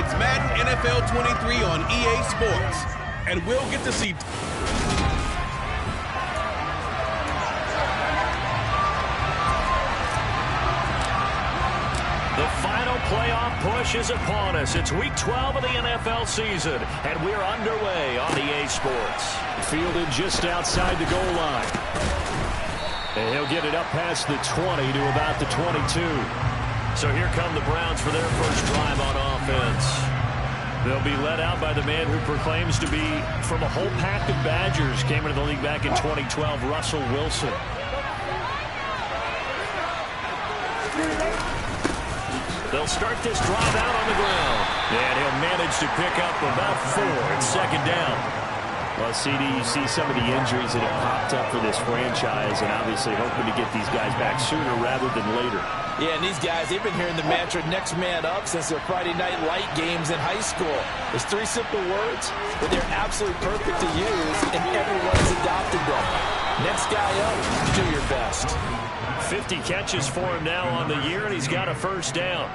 It's Madden NFL 23 on EA Sports. And we'll get to see... The final playoff push is upon us. It's Week 12 of the NFL season, and we're underway on EA Sports. Fielded just outside the goal line. And he'll get it up past the 20 to about the 22. So here come the Browns for their first drive on offense. They'll be led out by the man who proclaims to be from a whole pack of Badgers. Came into the league back in 2012, Russell Wilson. They'll start this drive out on the ground. And he'll manage to pick up about 4. It's second down. Well, CD, you see some of the injuries that have popped up for this franchise, and obviously hoping to get these guys back sooner rather than later. Yeah, and these guys, they've been hearing the mantra next man up since their Friday night light games in high school. There's 3 simple words, but they're absolutely perfect to use, and everyone's adopted them. Next guy up, do your best. 50 catches for him now on the year, and he's got a first down.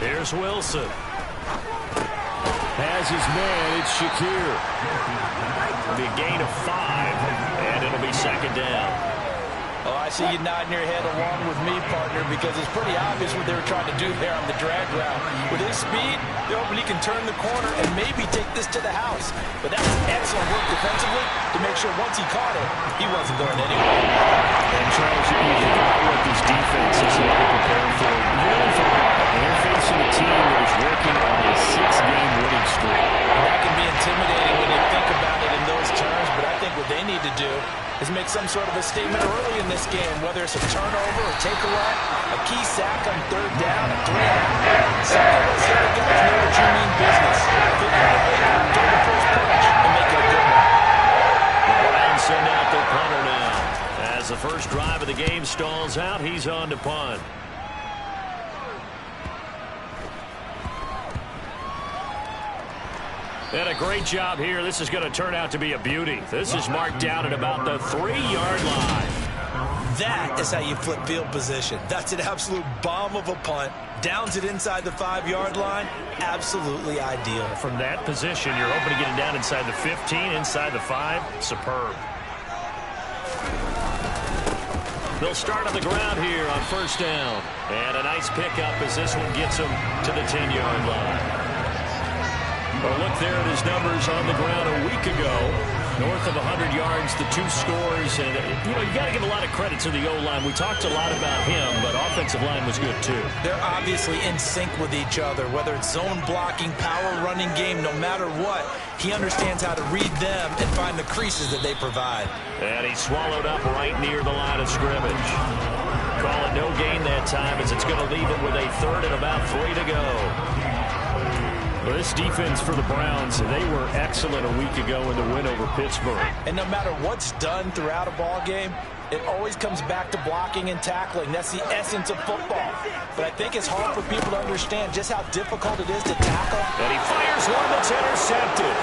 Here's Wilson. Has his man, it's Shakir. It'll be a gain of 5, and it'll be second down. Oh, I see you nodding your head along with me, partner, because it's pretty obvious what they were trying to do there on the drag route. With his speed, they're hoping he can turn the corner and maybe take this to the house. But that was excellent work defensively to make sure once he caught it, he wasn't going anywhere. And Charles, you think about what this defense is preparing for. Really for they're facing a team that is working on a 6-game winning streak. And that can be intimidating when you think about it in those terms, but I think what they need to do is make some sort of a statement early in this game, whether it's a turnover, a takeaway, a key sack on 3rd down, a 3-and-out. Something those other guys know what you mean business. Figure out a way to throw the first punch and make it a good one. The Browns send out their punter now. As the first drive of the game stalls out, he's on to punt. And a great job here. This is going to turn out to be a beauty. This is marked down at about the 3-yard line. That is how you flip field position. That's an absolute bomb of a punt. Downs it inside the 5-yard line. Absolutely ideal. From that position, you're hoping to get it down inside the 15, inside the 5. Superb. They'll start on the ground here on first down. And a nice pickup as this one gets them to the 10-yard line. Well, look there at his numbers on the ground a week ago. North of 100 yards, the 2 scores. And, you got to give a lot of credit to the O-line. We talked a lot about him, but offensive line was good, too. They're obviously in sync with each other, whether it's zone blocking, power running game, no matter what. He understands how to read them and find the creases that they provide. And he swallowed up right near the line of scrimmage. Call it no gain that time as it's going to leave it with a 3rd and about 3 to go. Well, this defense for the Browns, they were excellent a week ago in the win over Pittsburgh. And no matter what's done throughout a ball game, it always comes back to blocking and tackling. That's the essence of football. But I think it's hard for people to understand just how difficult it is to tackle. And he fires one that's intercepted.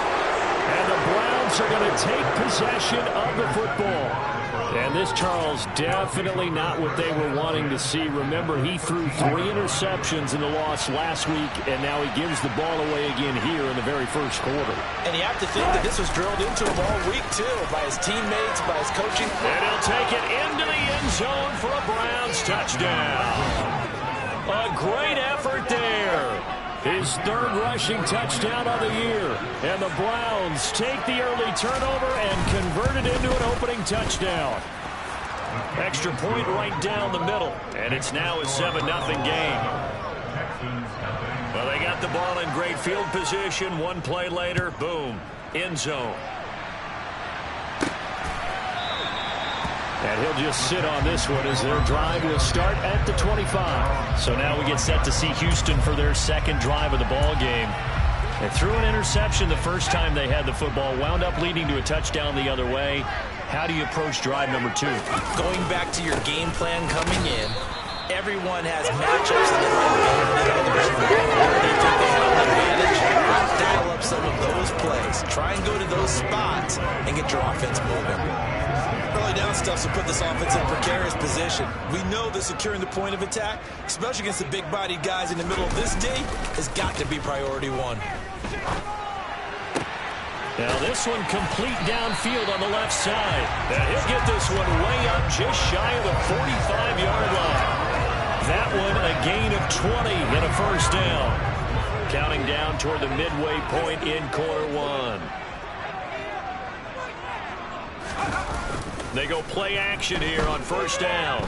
And the Browns are going to take possession of the football. And this, Charles, definitely not what they were wanting to see. Remember, he threw 3 interceptions in the loss last week, and now he gives the ball away again here in the very first quarter. And you have to think that this was drilled into him all week, too, by his teammates, by his coaching. And he'll take it into the end zone for a Browns touchdown. A great effort there. His 3rd rushing touchdown of the year. And the Browns take the early turnover and convert it into an opening touchdown. Extra point right down the middle. And it's now a 7-0 game. Well, they got the ball in great field position. 1 play later, boom, end zone. And he'll just sit on this one as their drive will start at the 25. So now we get set to see Houston for their 2nd drive of the ball game. They threw an interception the first time they had the football, wound up leading to a touchdown the other way. How do you approach drive number 2? Going back to your game plan coming in, Everyone has matchups that they like better than others. Where they think they have an advantage, dial up some of those plays. Try and go to those spots and get your offense moving. Early down stuff will put this offense in a precarious position. We know that securing the point of attack, especially against the big-bodied guys in the middle of this D, has got to be priority one. Now this one complete downfield on the left side. And he'll get this one way up just shy of the 45-yard line. That one a gain of 20 and a first down. Counting down toward the midway point in quarter one. They go play action here on first down.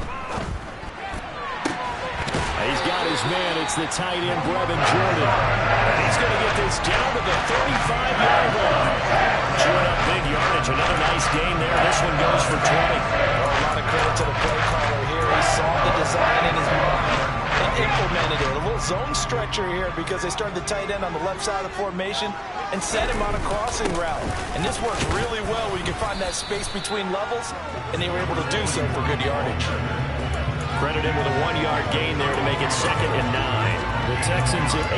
He's got his man. It's the tight end, Brevin Jordan. And he's going to get this down to the 35-yard line. Chewing up big yardage. Another nice gain there. This one goes for 20. A lot of credit to the play caller here. He saw the design in his mind and implemented it. A little zone stretcher here because they started the tight end on the left side of the formation and set him on a crossing route. And this works really well when you can find that space between levels, and they were able to do so for good yardage. Credit him with a 1-yard gain there to make it 2nd and 9. The Texans at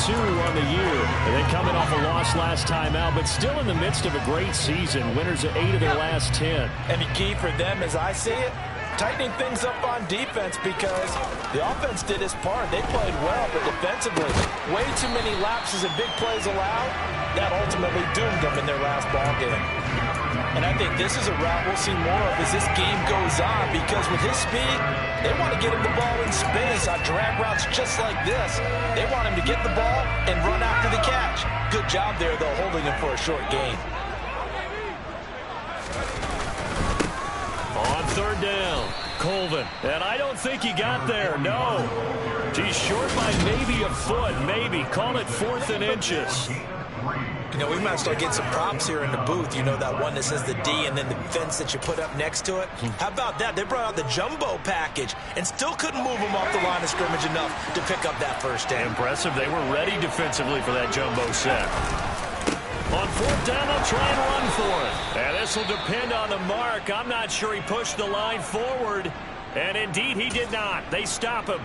8-2 on the year. And they coming off a loss last time out, but still in the midst of a great season. Winners of 8 of their last 10. And the key for them, as I see it, tightening things up on defense because the offense did its part. They played well, but defensively, way too many lapses and big plays allowed. That ultimately doomed them in their last ball game. And I think this is a route we'll see more of as this game goes on because with his speed, they want to get him the ball in space on drag routes just like this. They want him to get the ball and run after the catch. Good job there, though, holding him for a short gain. On third down, Colvin. And I don't think he got there, no. He's short by maybe a foot, maybe. Call it 4th and inches. You know, we might start getting some props here in the booth. You know, that one that says the D and then the fence that you put up next to it. How about that? They brought out the jumbo package and still couldn't move them off the line of scrimmage enough to pick up that first down. Impressive. They were ready defensively for that jumbo set. On 4th down, they'll try and run for it. And this will depend on the mark. I'm not sure he pushed the line forward. And indeed, he did not. They stop him.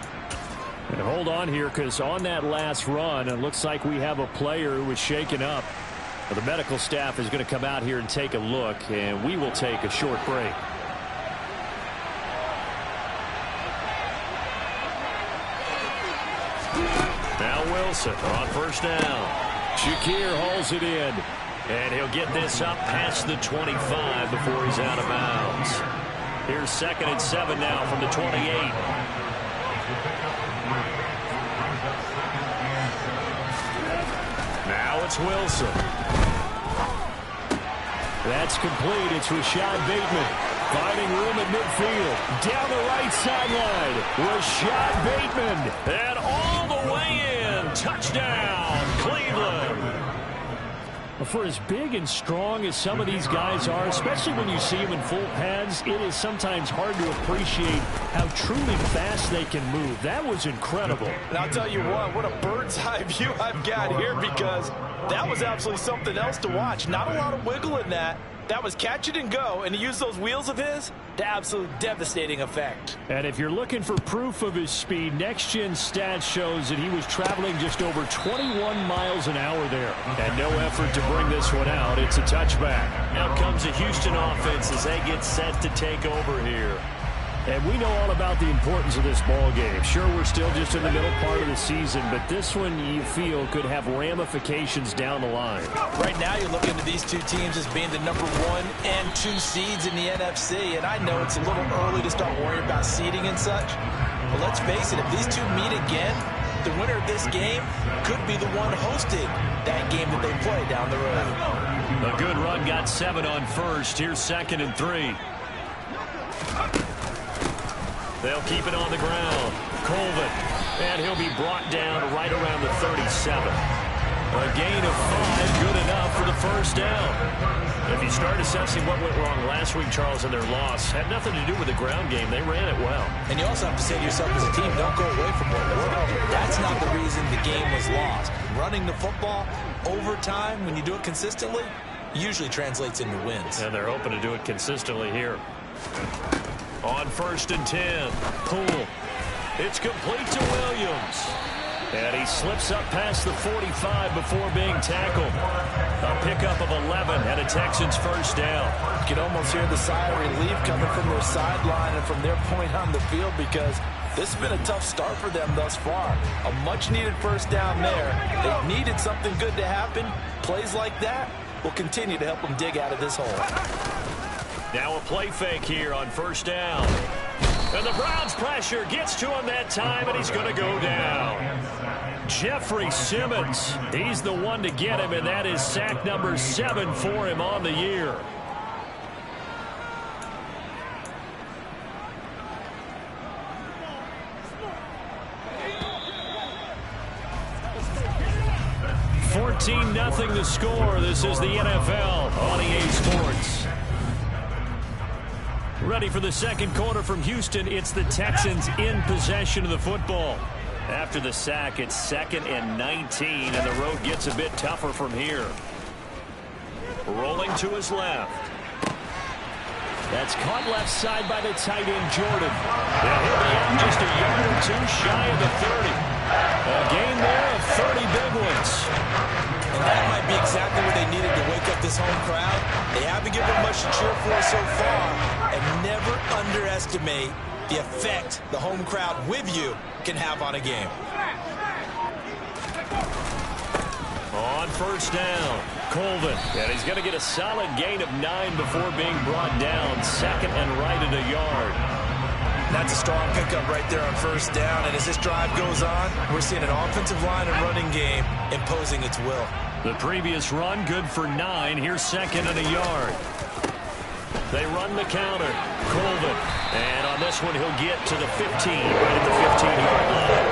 And hold on here, because on that last run, it looks like we have a player who was shaken up. Well, the medical staff is going to come out here and take a look, and we will take a short break. Now Wilson on first down. Shakir hauls it in, and he'll get this up past the 25 before he's out of bounds. Here's 2nd and 7 now from the 28. Now it's Wilson. That's complete. It's Rashad Bateman finding room at midfield. Down the right sideline. Rashad Bateman. And all the way in. Touchdown, Cleveland. For as big and strong as some of these guys are, especially when you see them in full pads, it is sometimes hard to appreciate how truly fast they can move. That was incredible. And I'll tell you what a bird's eye view I've got here because that was absolutely something else to watch. Not a lot of wiggle in that. That was catch it and go, and he used those wheels of his to absolute devastating effect. And if you're looking for proof of his speed, Next Gen Stats shows that he was traveling just over 21 miles an hour there. And no effort to bring this one out. It's a touchback. Now comes the Houston offense as they get set to take over here. And we know all about the importance of this ball game. Sure, we're still just in the middle part of the season, but this one you feel could have ramifications down the line. Right now you're looking at these two teams as being the number 1 and 2 seeds in the NFC, and I know it's a little early to start worrying about seeding and such, but let's face it, if these two meet again, the winner of this game could be the one hosting that game that they play down the road. A good run got 7 on first. Here's 2nd and 3. They'll keep it on the ground. Colvin. And he'll be brought down right around the 37. A gain of 5, good enough for the first down. If you start assessing what went wrong last week, Charles, in their loss, had nothing to do with the ground game. They ran it well. And you also have to say to yourself as a team, don't go away from what worked. That's not the reason the game was lost. Running the football over time, when you do it consistently, usually translates into wins. And they're hoping to do it consistently here. On 1st and 10, Poole. It's complete to Williams. And he slips up past the 45 before being tackled. A pickup of 11 and a Texans first down. You can almost hear the sigh of relief coming from their sideline and from their point on the field, because this has been a tough start for them thus far. A much-needed first down there. They needed something good to happen. Plays like that will continue to help them dig out of this hole. Now a play fake here on first down. And the Browns' pressure gets to him that time, and he's going to go down. Jeffrey Simmons, he's the one to get him, and that is sack number 7 for him on the year. $14-0 the score. This is the NFL on EA Sports. Ready for the second quarter from Houston. It's the Texans in possession of the football. After the sack, it's 2nd and 19, and the road gets a bit tougher from here. Rolling to his left. That's caught left side by the tight end, Jordan. And he'll be out just a yard or two shy of the 30. A gain there of 30 big ones. And that might be exactly what they needed to wake up this home crowd. They haven't given much to cheer for so far. And never underestimate the effect the home crowd with you can have on a game. On first down, Colvin. And he's going to get a solid gain of 9 before being brought down. 2nd and right at a yard. That's a strong pickup right there on first down. And as this drive goes on, we're seeing an offensive line and running game imposing its will. The previous run, good for 9. Here's 2nd and a yard. They run the counter. Colvin. And on this one, he'll get to the 15, right at the 15-yard line.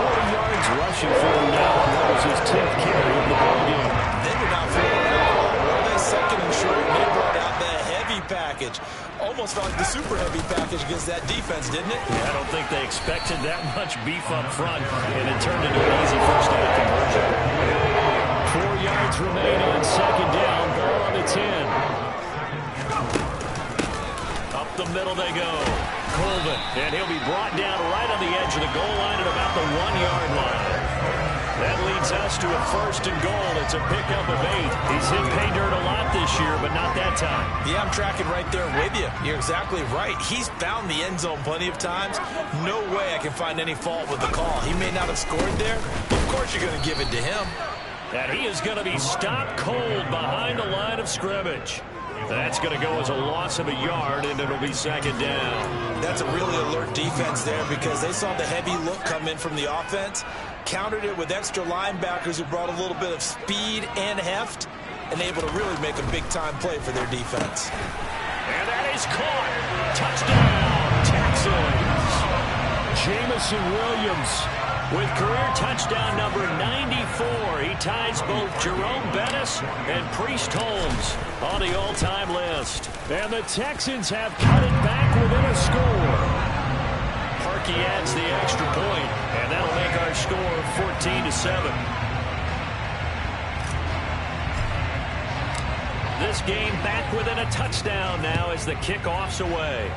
40 yards rushing for him now. That was his 10th carry of the ball game. They were not fooling around. Were they 2nd and short? They brought out the heavy package. Almost like the super heavy package against that defense, didn't it? Yeah, I don't think they expected that much beef up front, and it turned into an easy first down conversion. 4 yards remain on 2nd down. Ball on the 10. Up the middle they go. Colvin, and he'll be brought down right on the edge of the goal line at about the 1-yard line. That leads us to a 1st and goal. It's a pickup of 8. He's hit pay dirt a lot this year, but not that time. Yeah, I'm tracking right there with you. You're exactly right. He's found the end zone plenty of times. No way I can find any fault with the call. He may not have scored there, but of course you're going to give it to him. And he is going to be stopped cold behind the line of scrimmage. That's going to go as a loss of a yard, and it'll be 2nd down. That's a really alert defense there, because they saw the heavy look come in from the offense, countered it with extra linebackers who brought a little bit of speed and heft, and able to really make a big-time play for their defense. And that is caught. Touchdown, Texans. Jameson Williams with career touchdown number 94. He ties both Jerome Bettis and Priest Holmes on the all-time list. And the Texans have cut it back within a score. Parkey adds the extra point, and that'll make our score 14-7. This game back within a touchdown now as the kickoff's away.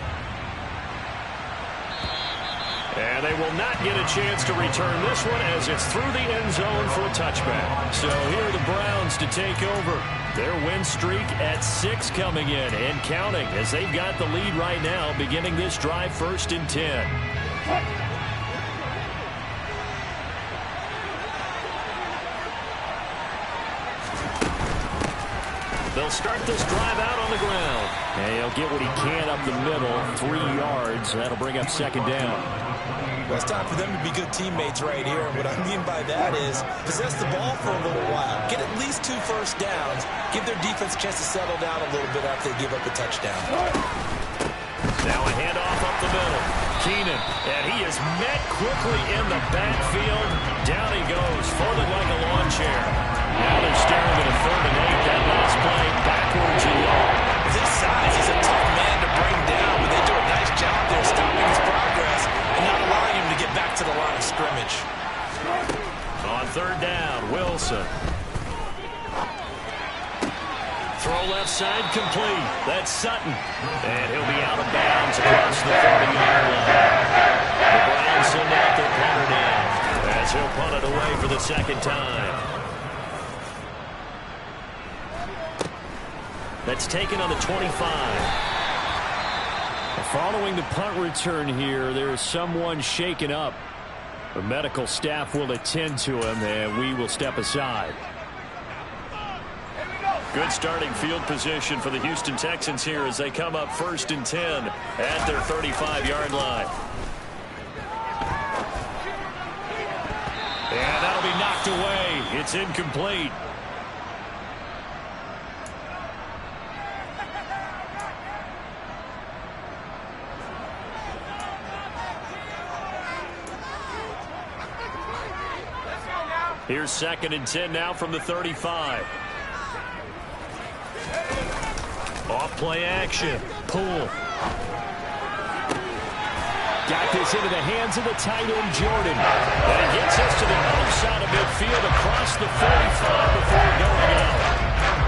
And they will not get a chance to return this one as it's through the end zone for a touchback. So here are the Browns to take over. Their win streak at 6 coming in and counting as they've got the lead right now, beginning this drive 1st and 10. They'll start this drive out on the ground. And he'll get what he can up the middle, 3 yards. That'll bring up 2nd down. Well, it's time for them to be good teammates right here. And what I mean by that is possess the ball for a little while. Get at least 2 first downs. Give their defense a chance to settle down a little bit after they give up a touchdown. Now a handoff up the middle. Keenan, and he is met quickly in the backfield. Down he goes, folded like a lawn chair. Now they're staring at a 3rd and 8. That last play backwards and long. This size, he's a tough man to bring down, but they do a nice job there stopping his progress and not allowing him to get back to the line of scrimmage. On 3rd down, Wilson. Throw left side complete. That's Sutton. And he'll be out of bounds across the 30-yard line. The Browns second time. That's taken on the 25. Following the punt return here, there is someone shaken up. The medical staff will attend to him, and we will step aside. Good starting field position for the Houston Texans here as they come up 1st and 10 at their 35-yard line. And that'll be knocked away. It's incomplete. Here's 2nd and 10 now from the 35. Off play action. Pull. Got this into the hands of the tight end, Jordan. And he gets us to the other side of midfield across the 45 before going out.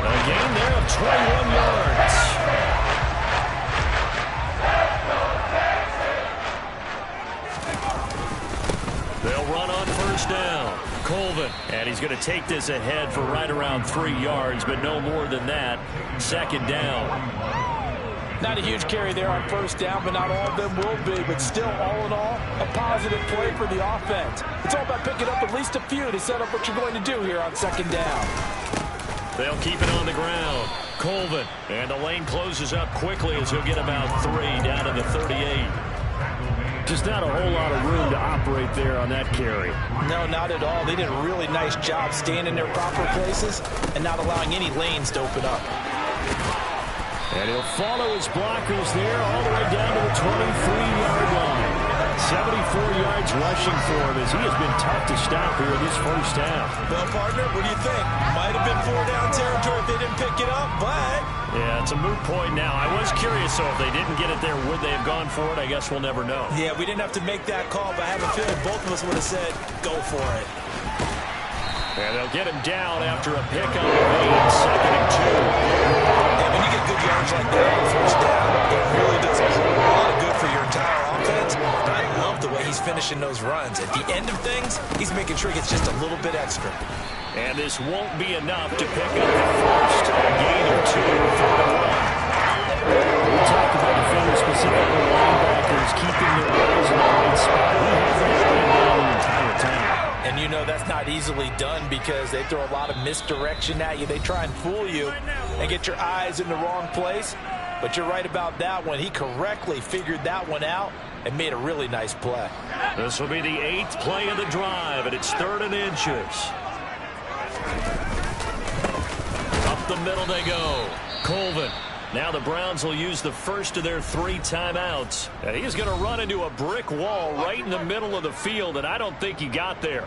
A gain there of 21 yards. They'll run on 1st down. Colvin, and he's going to take this ahead for right around 3 yards, but no more than that. 2nd down. Not a huge carry there on 1st down, but not all of them will be. But still, all in all, a positive play for the offense. It's all about picking up at least a few to set up what you're going to do here on 2nd down. They'll keep it on the ground. Colvin, and the lane closes up quickly as he'll get about 3 down to the 38. Just not a whole lot of room to operate there on that carry. No, not at all. They did a really nice job staying in their proper places and not allowing any lanes to open up. And he'll follow his blockers there all the way down to the 23-yard line. 74 yards rushing for him as he has been tough to stop here in this 1st half. Well, partner, what do you think? Might have been 4-down territory if they didn't pick it up, but... Yeah, it's a moot point now. I was curious, so if they didn't get it there, would they have gone for it? I guess we'll never know. Yeah, we didn't have to make that call, but I have a feeling both of us would have said, go for it. And they'll get him down after a pick on the main 2nd and 2. And when you get good yards like that on 1st down, it really does a lot of good for your entire offense. And I love the way he's finishing those runs. At the end of things, he's making sure he gets just a little bit extra. And this won't be enough to pick up the first. A gain of 2 for the run. We talked about defenders, specifically linebackers, keeping their eyes in the right spot. We have that right down the entire time. And you know that's not easily done because they throw a lot of misdirection at you. They try and fool you and get your eyes in the wrong place. But you're right about that one. He correctly figured that one out and made a really nice play. This will be the 8th play of the drive, and it's 3rd and inches. Up the middle they go. Colvin. Now the Browns will use the first of their 3 timeouts. And he's going to run into a brick wall right in the middle of the field, and I don't think he got there.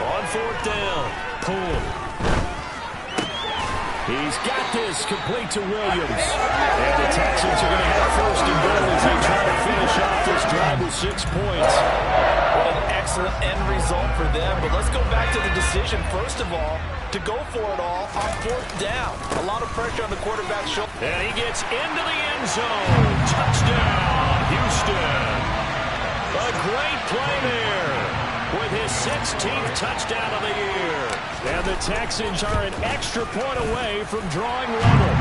On 4th down, pull. He's got this complete to Williams. And the Texans are going to have 1st and goal as they try to finish off this drive with 6 points. What an excellent end result for them. But let's go back to the decision, first of all, to go for it all on 4th down. A lot of pressure on the quarterback's shoulder. And he gets into the end zone. Touchdown, Houston. A great play there with his 16th touchdown of the year. And the Texans are an extra point away from drawing level.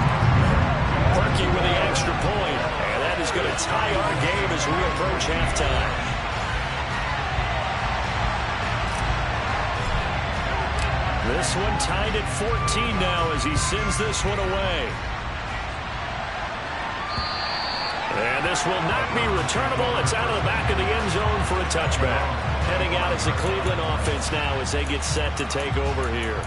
Perky with the extra point. And that is going to tie our game as we approach halftime. This one tied at 14 now as he sends this one away. And this will not be returnable. It's out of the back of the end zone for a touchback. Heading out as the Cleveland offense now as they get set to take over here.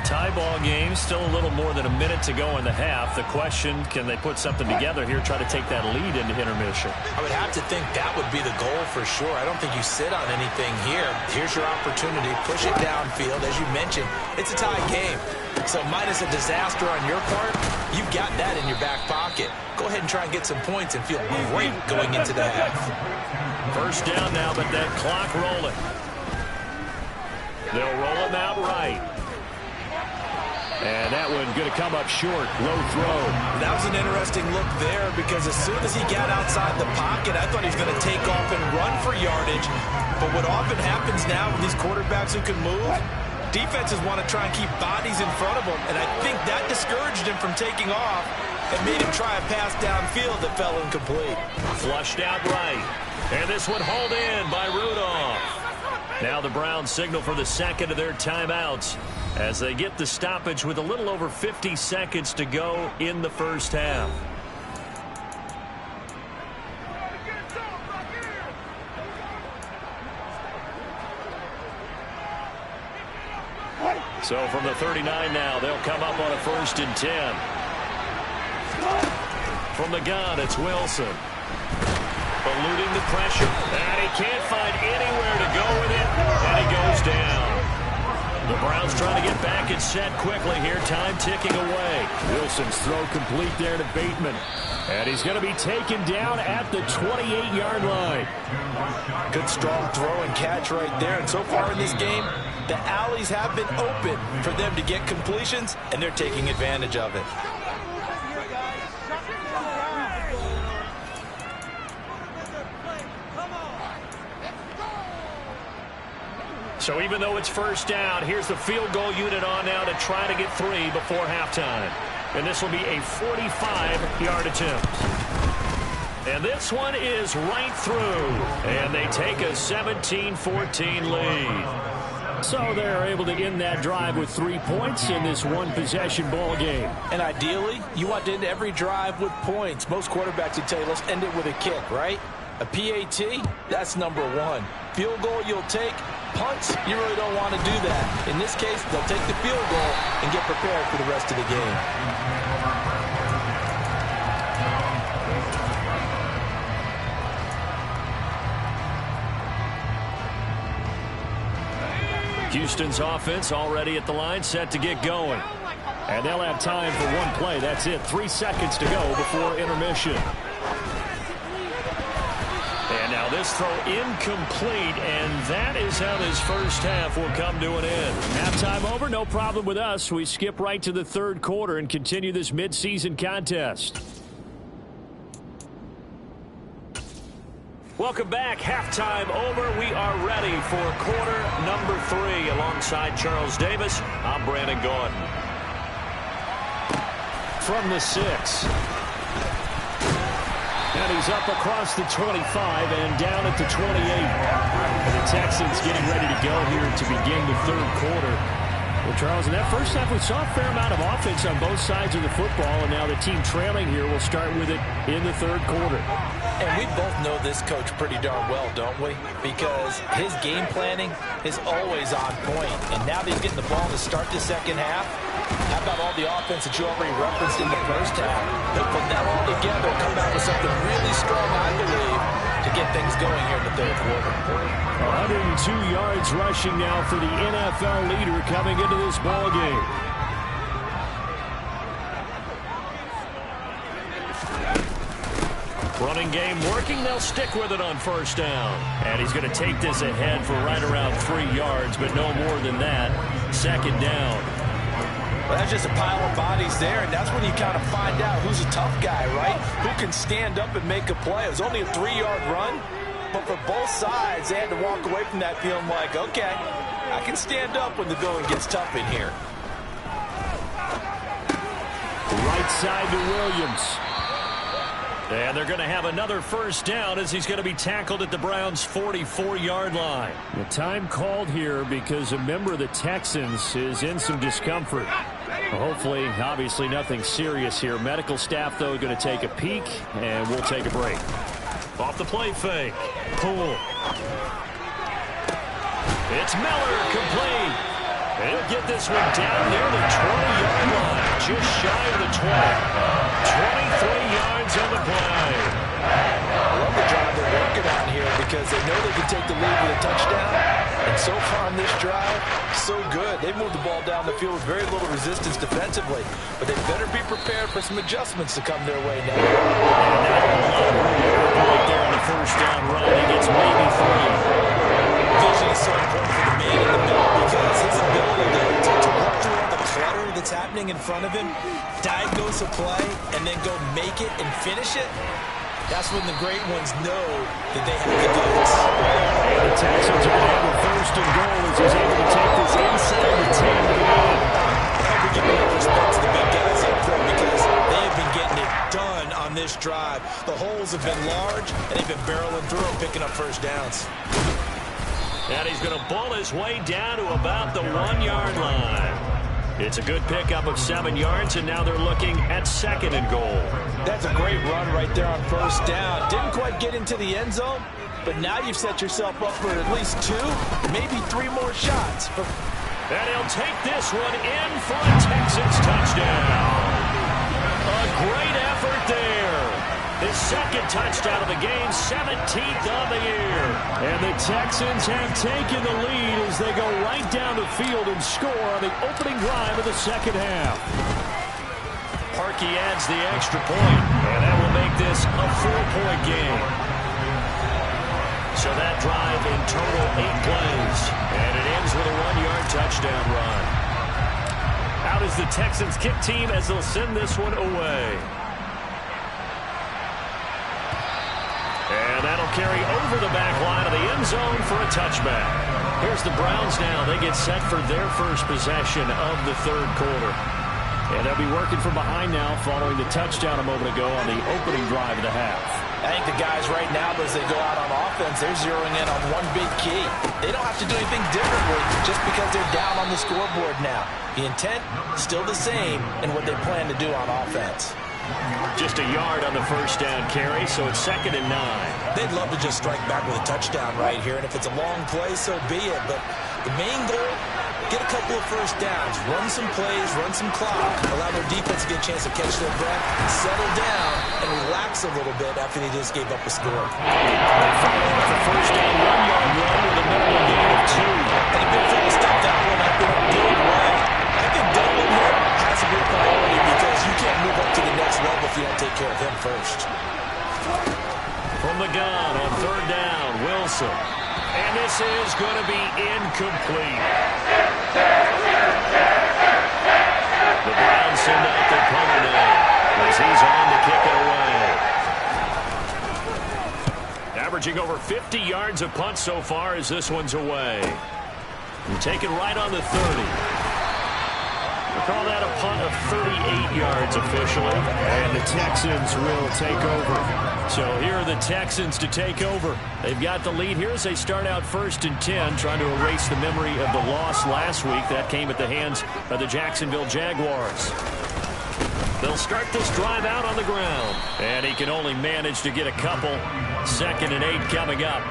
Tie ball game, still a little more than a minute to go in the half. The question, can they put something together here, try to take that lead into intermission? I would have to think that would be the goal for sure. I don't think you sit on anything here. Here's your opportunity. Push it downfield. As you mentioned, it's a tie game. So minus a disaster on your part, you've got that in your back pocket. Go ahead and try and get some points and feel great going into the half. First down now, but that clock rolling. They'll roll him out right. And that one going to come up short. Low throw. That was an interesting look there because as soon as he got outside the pocket, I thought he was going to take off and run for yardage. But what often happens now with these quarterbacks who can move, defenses want to try and keep bodies in front of them. And I think that discouraged him from taking off and made him try a pass downfield that fell incomplete. Flushed out right. And this one hauled in by Rudolph. Now the Browns signal for the second of their timeouts as they get the stoppage with a little over 50 seconds to go in the first half. So from the 39 now, they'll come up on a 1st and 10. From the gun, it's Wilson. Eluding the pressure, and he can't find anywhere to go with it, and he goes down. The Browns trying to get back and set quickly here, time ticking away. Wilson's throw complete there to Bateman, and he's going to be taken down at the 28-yard line. Good strong throw and catch right there, and so far in this game, the alleys have been open for them to get completions, and they're taking advantage of it. So even though it's first down, here's the field goal unit on now to try to get 3 before halftime. And this will be a 45-yard attempt. And this one is right through. And they take a 17-14 lead. So they're able to end that drive with 3 points in this one-possession ball game. And ideally, you want to end every drive with points. Most quarterbacks would tell you, let's end it with a kick, right? A PAT, that's number 1. Field goal you'll take. Punts, you really don't want to do that. In this case, they'll take the field goal and get prepared for the rest of the game. Houston's offense already at the line, set to get going. And they'll have time for one play. That's it. 3 seconds to go before intermission. And now this throw incomplete, and that is how this first half will come to an end. Halftime over, no problem with us. We skip right to the third quarter and continue this midseason contest. Welcome back. Halftime over. We are ready for quarter number 3. Alongside Charles Davis, I'm Brandon Gaudin. From the 6. And he's up across the 25 and down at the 28. And the Texans getting ready to go here to begin the third quarter. Well, Charles, in that first half, we saw a fair amount of offense on both sides of the football, and now the team trailing here will start with it in the third quarter. And we both know this coach pretty darn well, don't we? Because his game planning is always on point. And now that he's getting the ball to start the second half, how about all the offense that you already referenced in the first half? They'll put that all together, come out with something really strong, I believe, to get things going here in the third quarter. 102 yards rushing now for the NFL leader coming into this ball game. Running game working. They'll stick with it on first down. And he's going to take this ahead for right around 3 yards, but no more than that. Second down. Well, that's just a pile of bodies there, and that's when you kind of find out who's a tough guy, right? Who can stand up and make a play. It was only a 3-yard run, but for both sides, they had to walk away from that feeling like, okay, I can stand up when the going gets tough in here. Right side to Williams. And they're going to have another first down as he's going to be tackled at the Browns' 44-yard line. The time called here because a member of the Texans is in some discomfort. Hopefully, obviously nothing serious here. Medical staff, though, going to take a peek, and we'll take a break. Off the play fake. Poole. It's Miller, complete. He'll get this one down near the 20-yard line, just shy of the 20. 23 yards on the play. I love the drive they're working on here because they know they can take the lead with a touchdown. And so far on this drive, so good. They moved the ball down the field with very little resistance defensively. But they better be prepared for some adjustments to come their way now. And now right there on the first down run. He gets maybe 3. Vision is so important for the man in the middle because his ability to work through all the clutter that's happening in front of him, diagnose a play, and then go make it and finish it. That's when the great ones know that they have the goods. And the Texans are going to have a first and goal as he's able to take this inside the 10 to the end. I hope we give more respect to the big guys up front because they have been getting it done on this drive. The holes have been large, and they've been barreling through and picking up first downs. And he's going to bull his way down to about the 1-yard line. It's a good pickup of 7 yards, and now they're looking at second and goal. That's a great run right there on first down. Didn't quite get into the end zone, but now you've set yourself up for at least 2, maybe 3 more shots. And he'll take this one in for a Texans touchdown. A great effort there. His second touchdown of the game, 17th of the year. And the Texans have taken the lead as they go right down the field and score on the opening drive of the second half. Parkey adds the extra point, and that will make this a 4-point game. So that drive in total 8 plays, and it ends with a 1-yard touchdown run. Out is the Texans kick team as they'll send this one away. And that'll carry over the back line of the end zone for a touchback. Here's the Browns now. They get set for their first possession of the third quarter. And they'll be working from behind now following the touchdown a moment ago on the opening drive of the half. I think the guys right now, as they go out on offense, they're zeroing in on one big key. They don't have to do anything differently just because they're down on the scoreboard now. The intent, still the same in what they plan to do on offense. Just a yard on the first down carry, so it's 2nd and 9. They'd love to just strike back with a touchdown right here, and if it's a long play, so be it. But the main goal, get a couple of first downs, run some plays, run some clock, allow their defense to get a chance to catch their breath, settle down, and relax a little bit after they just gave up a score. They follow up the first down 1-yard run with a minimum gain of 2. And a big fella stepped that one up in a big way. I think Dolan here has to be a priority because you can't move up to the next level if you don't take care of him first. From the gun on 3rd down, Wilson. And this is going to be incomplete. The Browns send out their punter now as he's on to kick it away. Averaging over 50 yards a punt so far as this one's away. And taken right on the 30. We'll call that a punt of 38 yards officially. And the Texans will take over. So here are the Texans to take over. They've got the lead here as they start out 1st and 10, trying to erase the memory of the loss last week. That came at the hands of the Jacksonville Jaguars. They'll start this drive out on the ground. And he can only manage to get a couple. 2nd and 8 coming up.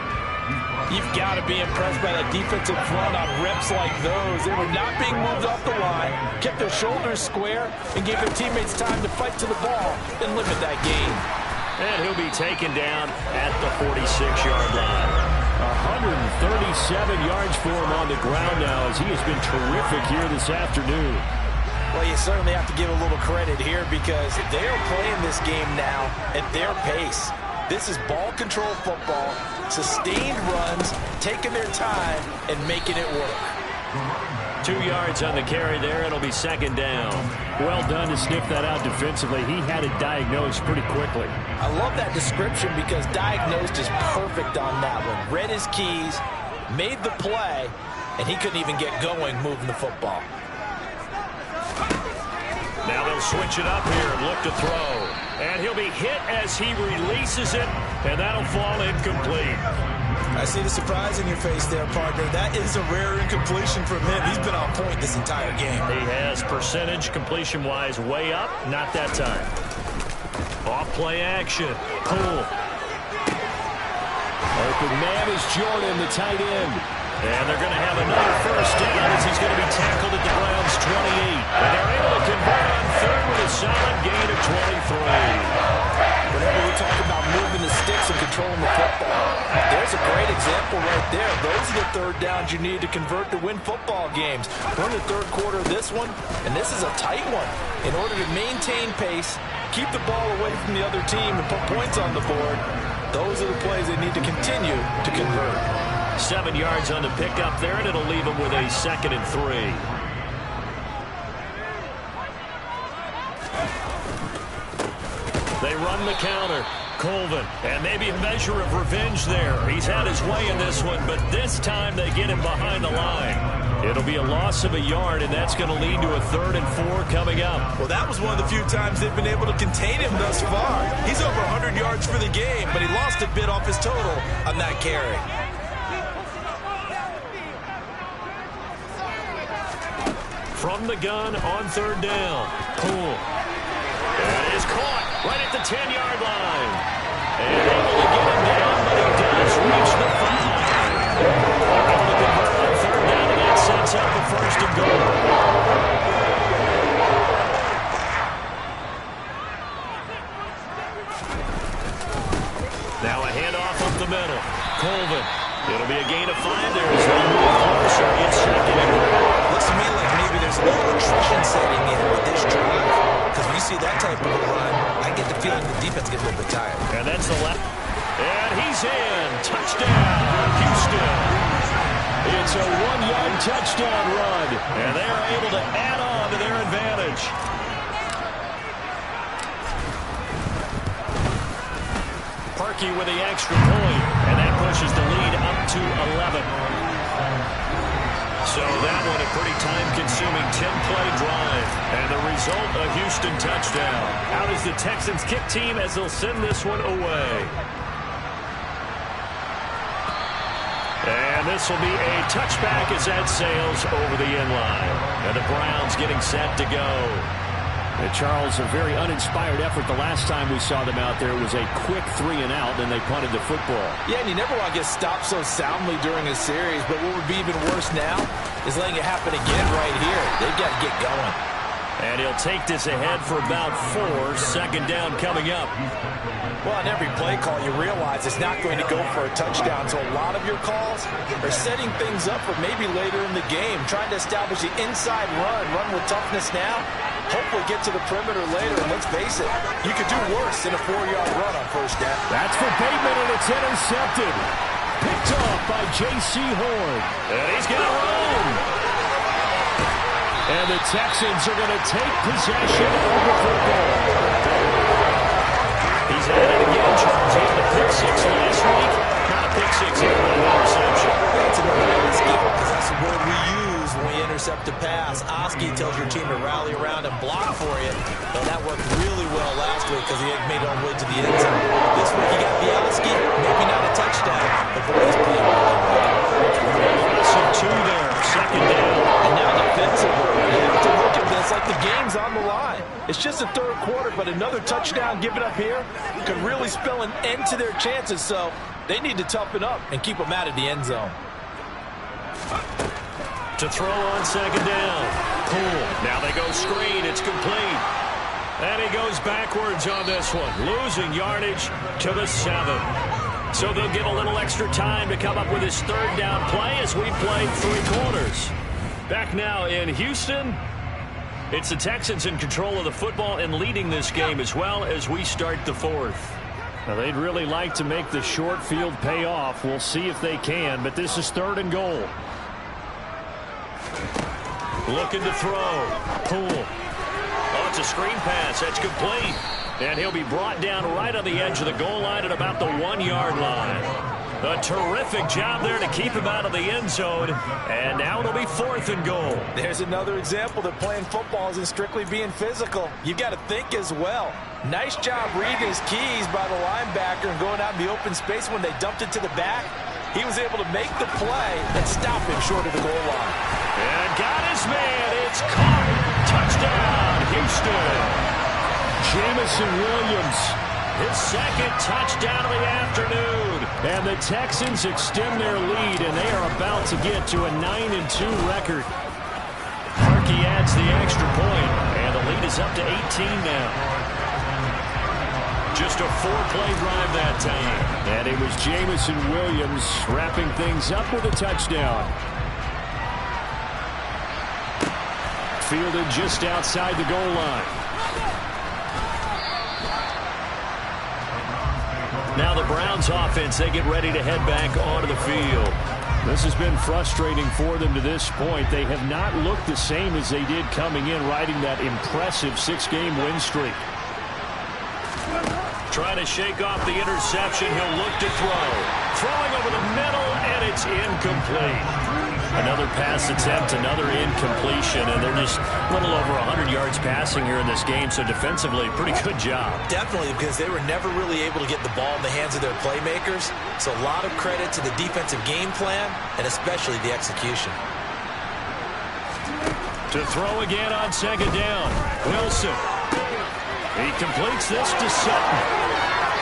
You've got to be impressed by that defensive front on reps like those. They were not being moved off the line, kept their shoulders square, and gave their teammates time to fight to the ball and limit that game. And he'll be taken down at the 46-yard line. 137 yards for him on the ground now as he has been terrific here this afternoon. Well, you certainly have to give a little credit here because they are playing this game now at their pace. This is ball control football, sustained runs, taking their time, and making it work. 2 yards on the carry there. It'll be 2nd down. Well done to sniff that out defensively. He had it diagnosed pretty quickly. I love that description because diagnosed is perfect on that one. Read his keys, made the play, and he couldn't even get going moving the football. Now they'll switch it up here and look to throw. And he'll be hit as he releases it, and that'll fall incomplete. I see the surprise in your face there, partner. That is a rare incompletion from him. He's been on point this entire game. He has percentage completion-wise way up. Not that time. Off-play action. Cool. Open man is Jordan, the tight end. And they're going to have another first down as he's going to be tackled at the Browns' 28. And they're able to convert on third with a solid gain of 23. Whenever we talk about moving the sticks and controlling the football, there's a great example right there. Those are the third downs you need to convert to win football games. We're in the third quarter of this one, and this is a tight one. In order to maintain pace, keep the ball away from the other team, and put points on the board, those are the plays they need to continue to convert. 7 yards on the pickup there, and it'll leave them with a 2nd and 3. They run the counter. Colvin, and maybe a measure of revenge there. He's had his way in this one, but this time they get him behind the line. It'll be a loss of a yard, and that's going to lead to a 3rd and 4 coming up. Well, that was one of the few times they've been able to contain him thus far. He's over 100 yards for the game, but he lost a bit off his total on that carry. From the gun on 3rd down. Poole. It is caught right at the 10-yard line. And able to get him down, but he does reach the 5. They're able to convert on 3rd down, and that sets up the 1st and goal. Now a handoff up the middle. Colvin. It'll be a gain of 5 there as they move closer. It's 2nd and goal. Looks to me like maybe there's a little attrition setting in with this drive. Because when you see that type of a run, I get the feeling the defense gets a little bit tired. And that's the left. And he's in. Touchdown, Houston. It's a 1-yard touchdown run. And they are able to add on to their advantage. Parkey with the extra point. And that pushes the lead up to 11. So that one a pretty time-consuming 10-play drive. And the result, a Houston touchdown. Out is the Texans kick team as they'll send this one away. And this will be a touchback as that sails over the end line. And the Browns getting set to go. And Charles, a very uninspired effort the last time we saw them out there. It was a quick 3 and out, and they punted the football. Yeah, and you never want to get stopped so soundly during a series, but what would be even worse now is letting it happen again right here. They've got to get going. And he'll take this ahead for about 4. 2nd down coming up. Well, on every play call, you realize it's not going to go for a touchdown, so a lot of your calls are setting things up for maybe later in the game, trying to establish the inside run with toughness now, hopefully get to the perimeter later, and let's face it, you could do worse than a 4-yard run on 1st down. That's for Bateman, and it's intercepted. Picked off by J.C. Horn. And he's going to run. And the Texans are going to take possession of the football. He's at it again, Charles. He had the pick 6 last week. Not a pick 6 here, but an interception. That's another skill, because that's the word we use when we intercept a pass. Oski tells your team to rally around and block for you. Well, that worked really well last week because he had made it all the way to the end zone. This week he got the Oski, maybe not a touchdown, but boy, he's playing really well. Some 2 there, 2nd down. And now defensively, you have to look at this like the game's on the line. It's just the 3rd quarter, but another touchdown given up here could really spell an end to their chances, so they need to toughen up and keep them out of the end zone. To throw on 2nd down. Poole. Now they go screen. It's complete. And he goes backwards on this one. Losing yardage to the 7. So they'll get a little extra time to come up with his 3rd down play as we play 3 quarters. Back now in Houston. It's the Texans in control of the football and leading this game as well as we start the 4th. Now they'd really like to make the short field pay off. We'll see if they can, but this is 3rd and goal. Looking to throw. Poole. Oh, it's a screen pass. That's complete. And he'll be brought down right on the edge of the goal line at about the 1-yard line. A terrific job there to keep him out of the end zone. And now it'll be 4th and goal. There's another example that playing football isn't strictly being physical. You've got to think as well. Nice job reading his keys by the linebacker and going out in the open space when they dumped it to the back. He was able to make the play and stop him short of the goal line. And got his man. It's caught. Touchdown, Houston. Jamison Williams his second touchdown of the afternoon. And the Texans extend their lead, and they are about to get to a 9-2 record. Harkey adds the extra point, and the lead is up to 18 now. Just a 4-play drive that time. And it was Jameson Williams wrapping things up with a touchdown. Fielded just outside the goal line. Now the Browns offense, they get ready to head back onto the field. This has been frustrating for them to this point. They have not looked the same as they did coming in, riding that impressive 6-game win streak. Trying to shake off the interception. He'll look to throw. Throwing over the middle, and it's incomplete. Another pass attempt, another incompletion, and they're just a little over 100 yards passing here in this game, so defensively, pretty good job. Definitely, because they were never really able to get the ball in the hands of their playmakers, so a lot of credit to the defensive game plan, and especially the execution. To throw again on second down, Wilson. He completes this to Sutton.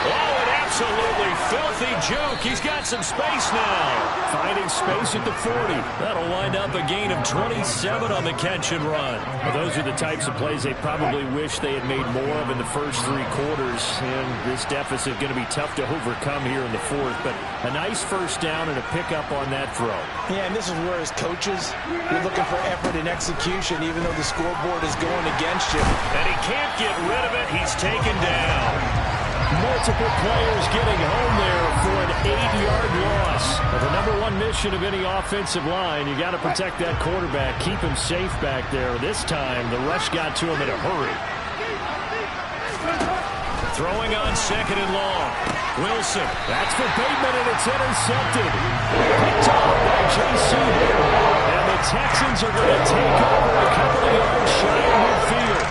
Oh, an absolutely filthy juke. He's got some space now. Finding space at the 40. That'll wind up a gain of 27 on the catch and run. Well, those are the types of plays they probably wish they had made more of in the first 3 quarters. And this deficit going to be tough to overcome here in the 4th. But a nice first down and a pickup on that throw. Yeah, and this is where as coaches, you're looking for effort and execution, even though the scoreboard is going against you. And he can't get rid of it. He's taken down. Multiple players getting home there for an 8-yard loss. Well, the #1 mission of any offensive line, you got to protect that quarterback, keep him safe back there. This time, the rush got to him in a hurry. Throwing on second and long. Wilson, that's for Bateman, and it's intercepted. Picked off by J.C. Hill. And the Texans are going to take over a couple of yards shy of midfield.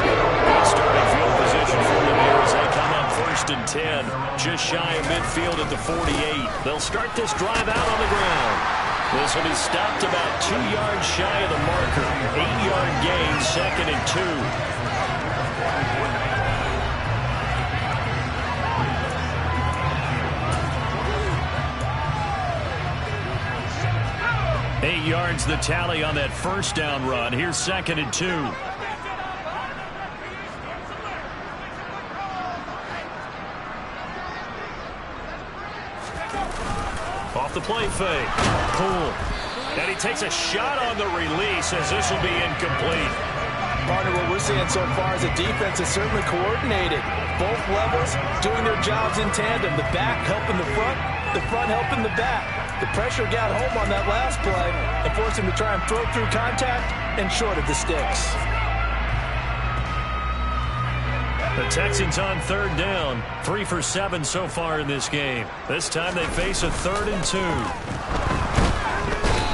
Good starting field position for them here as they come up 1st and 10. Just shy of midfield at the 48. They'll start this drive out on the ground. This will be stopped about 2 yards shy of the marker. 8-yard gain, 2nd and 2. 8 yards the tally on that first down run. Here's 2nd and 2. Off the play fake. Poole. And he takes a shot on the release as this will be incomplete. Partner, what we're seeing so far is the defense is certainly coordinated. Both levels doing their jobs in tandem. The back helping the front helping the back. The pressure got home on that last play and forced him to try and throw through contact and short of the sticks. The Texans on 3rd down. 3 for 7 so far in this game. This time they face a 3rd and 2.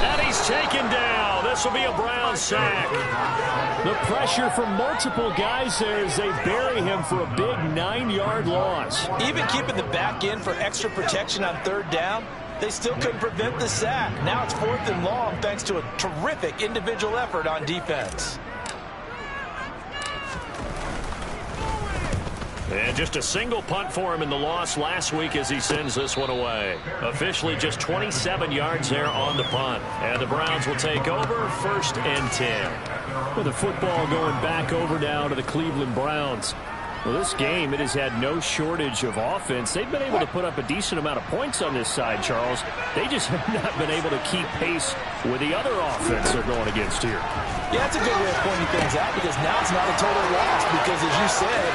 And he's taken down. This will be a Brown sack. The pressure from multiple guys there as they bury him for a big 9-yard loss. Even keeping the back in for extra protection on 3rd down, they still couldn't prevent the sack. Now it's 4th and long thanks to a terrific individual effort on defense. And just a single punt for him in the loss last week as he sends this one away. Officially just 27 yards there on the punt. And the Browns will take over 1st and 10. With the football going back over now to the Cleveland Browns. Well, this game, it has had no shortage of offense. They've been able to put up a decent amount of points on this side, Charles. They just have not been able to keep pace with the other offense they're going against here. Yeah, that's a good way of pointing things out because now it's not a total loss because, as you said,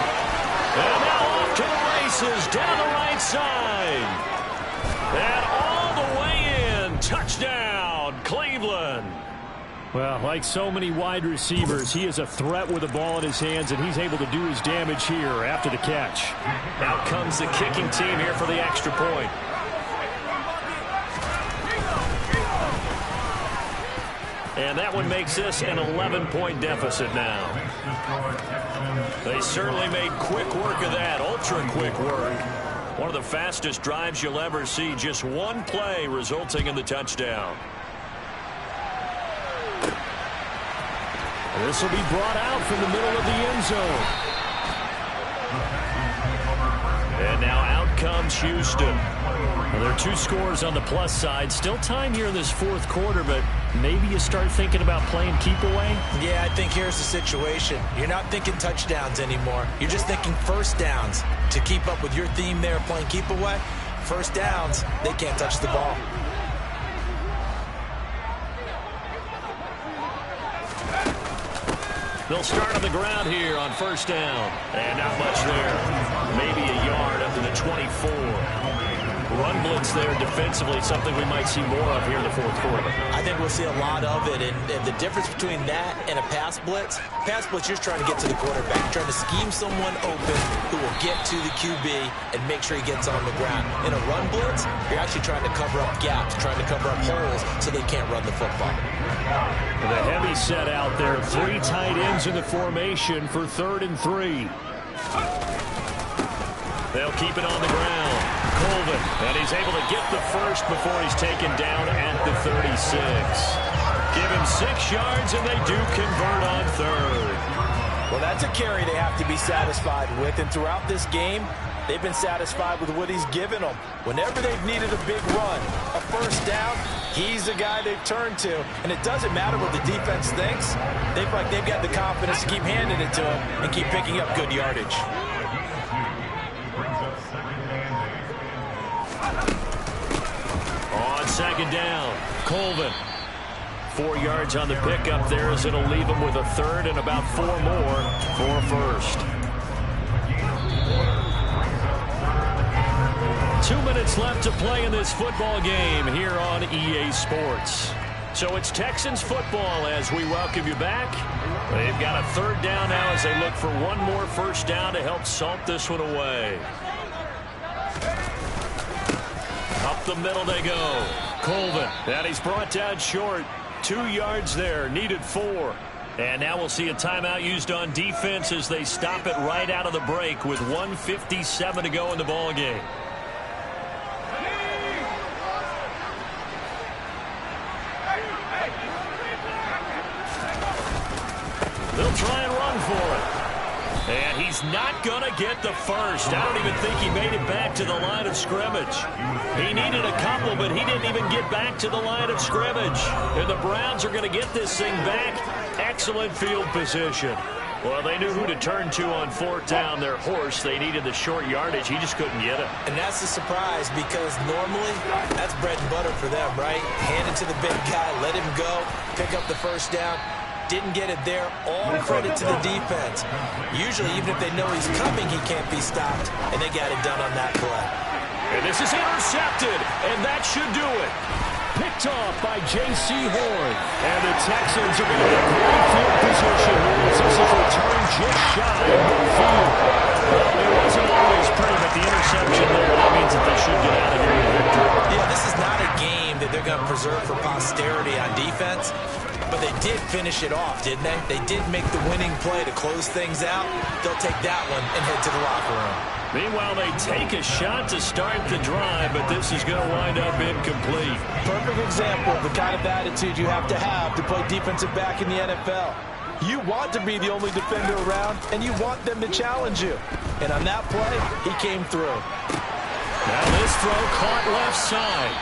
and now off to the races down the right side. And all the way in. Touchdown, Cleveland. Well, like so many wide receivers, he is a threat with the ball in his hands, and he's able to do his damage here after the catch. Out comes the kicking team here for the extra point. And that one makes this an 11-point deficit now. They certainly made quick work of that, ultra-quick work. One of the fastest drives you'll ever see, just one play resulting in the touchdown. This will be brought out from the middle of the end zone. comes Houston. Well, there are 2 scores on the plus side. Still time here in this 4th quarter, but maybe you start thinking about playing keep away? Yeah, I think here's the situation. You're not thinking touchdowns anymore. You're just thinking first downs. To keep up with your theme there playing keep away, first downs, they can't touch the ball. They'll start on the ground here on first down. And not much there. Maybe a yard up to the 24. Run blitz there defensively, something we might see more of here in the 4th quarter. I think we'll see a lot of it, and the difference between that and a pass blitz, you're just trying to get to the quarterback. You're trying to scheme someone open who will get to the QB and make sure he gets on the ground. In a run blitz, you're actually trying to cover up gaps, trying to cover up holes so they can't run the football. The heavy set out there, 3 tight ends in the formation for 3rd and 3. They'll keep it on the ground. Colvin, and he's able to get the first before he's taken down at the 36. Give him 6 yards, and they do convert on 3rd. Well, that's a carry they have to be satisfied with, and throughout this game, they've been satisfied with what he's given them. Whenever they've needed a big run, a first down, he's the guy they've turned to. And it doesn't matter what the defense thinks. They feel like they've got the confidence to keep handing it to him and keep picking up good yardage. On second down, Colvin. 4 yards on the pickup there as it'll leave him with a 3rd and about 4 more for a first. 2 minutes left to play in this football game here on EA Sports. So it's Texans football as we welcome you back. They've got a 3rd down now as they look for one more first down to help salt this one away. Up the middle they go. Colvin, and he's brought down short. 2 yards there, needed 4. And now we'll see a timeout used on defense as they stop it right out of the break with 1:57 to go in the ball game. They'll try and run for it. And he's not going to get the first. I don't even think he made it back to the line of scrimmage. He needed a couple, but he didn't even get back to the line of scrimmage. And the Browns are going to get this thing back. Excellent field position. Well, they knew who to turn to on 4th down. Their horse, they needed the short yardage. He just couldn't get it. And that's the surprise because normally that's bread and butter for them, right? Hand it to the big guy, let him go, pick up the first down. Didn't get it there. All credit to the defense. Usually, even if they know he's coming, he can't be stopped. And they got it done on that play. And this is intercepted, and that should do it. Picked off by J.C. Horn. And the Texans are going to get great field position. This is return just shy of midfield. Well, it wasn't always pretty, but the interception there, that means that they should get out of here with a victory. Yeah, this is not a game that they're going to preserve for posterity on defense. But they did finish it off, didn't they? They did make the winning play to close things out. They'll take that one and head to the locker room. Meanwhile, they take a shot to start the drive, but this is going to wind up incomplete. Perfect example of the kind of attitude you have to play defensive back in the NFL. You want to be the only defender around, and you want them to challenge you. And on that play, he came through. Now this throw caught left side.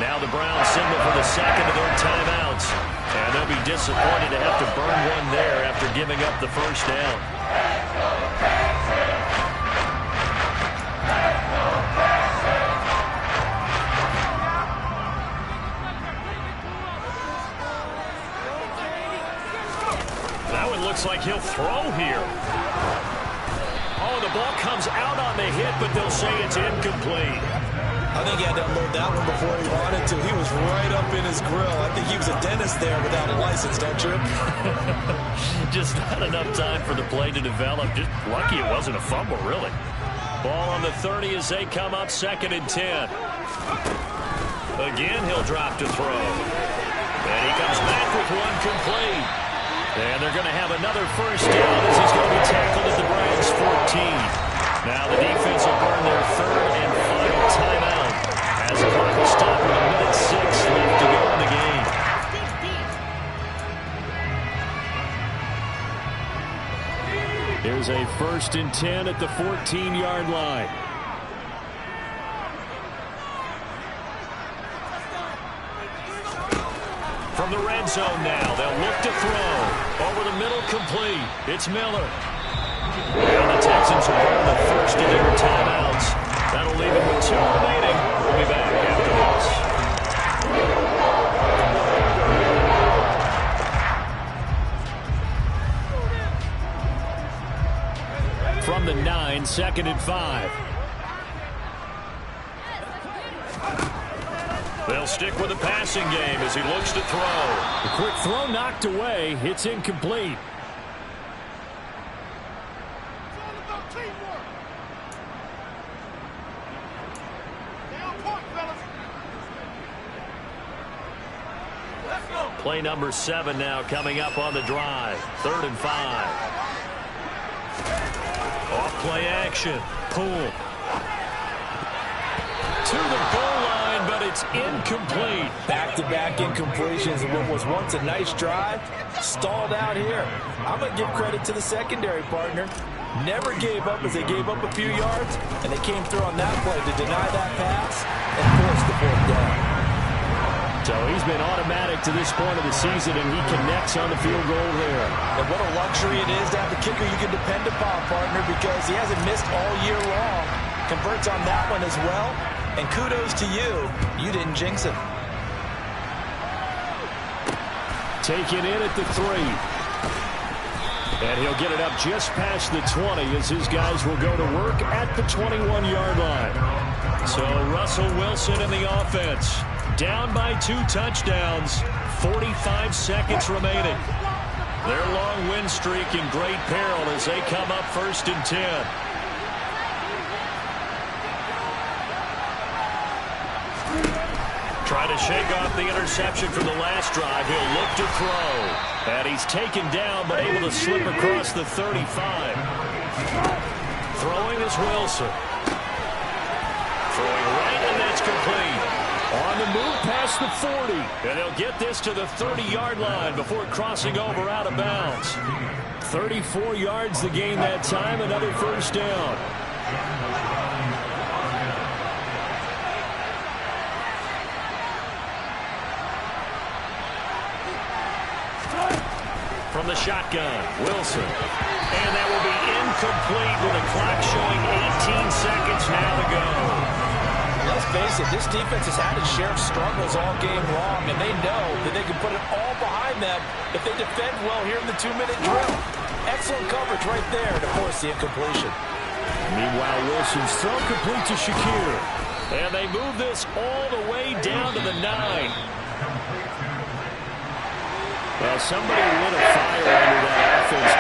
Now the Browns signal for the second of their timeouts. And they'll be disappointed to have to burn one there after giving up the first down. That one looks like he'll throw here. Oh, the ball comes out on the hit, but they'll say it's incomplete. I think he had to unload that one before he wanted to. He was right up in his grill. I think he was a dentist there without a license, don't you? Just not enough time for the play to develop. Just lucky it wasn't a fumble, really. Ball on the 30 as they come up 2nd and 10. Again, he'll drop to throw. And he comes back with one complete. And they're going to have another first down as he's going to be tackled at the Browns 14. Now the defense will burn their 3rd and final timeout as the clock will stop with 1:06 left to go in the game. Here's a 1st and 10 at the 14-yard line. From the red zone now, they'll look to throw. Over the middle, complete. It's Miller. And the Texans will burn the first of their timeouts. That'll leave it with 2 remaining. We'll be back after this. From the 9, 2nd and 5. They'll stick with the passing game as he looks to throw. The quick throw knocked away. It's incomplete. Play number 7 now coming up on the drive. 3rd and 5. Off play action. Poole. To the goal line, but it's incomplete. Back-to-back incompletions of what was once a nice drive. Stalled out here. I'm going to give credit to the secondary partner. Never gave up as they gave up a few yards, and they came through on that play to deny that pass and force the 4th down. So he's been automatic to this point of the season, and he connects on the field goal there. And what a luxury it is to have a kicker you can depend upon, partner, because he hasn't missed all year long. Converts on that one as well. And kudos to you. You didn't jinx him. Taken in at the 3. And he'll get it up just past the 20 as his guys will go to work at the 21-yard line. So Russell Wilson in the offense. Down by 2 touchdowns. 45 seconds remaining. Their long win streak in great peril as they come up 1st and 10. Try to shake off the interception from the last drive. He'll look to throw. And he's taken down but able to slip across the 35. Throwing is Wilson. Throwing right, and that's complete. On the move past the 40. And he'll get this to the 30-yard line before crossing over out of bounds. 34 yards the gain that time. Another 1st down. From the shotgun, Wilson. And that will be incomplete with the clock showing 18 seconds now to go. Let's face it, this defense has had its share of struggles all game long, and they know that they can put it all behind them if they defend well here in the 2-minute drill. Excellent coverage right there to force the incompletion. Meanwhile, Wilson's throw complete to Shakir. And they move this all the way down to the 9. Well, somebody lit a fire under that offense.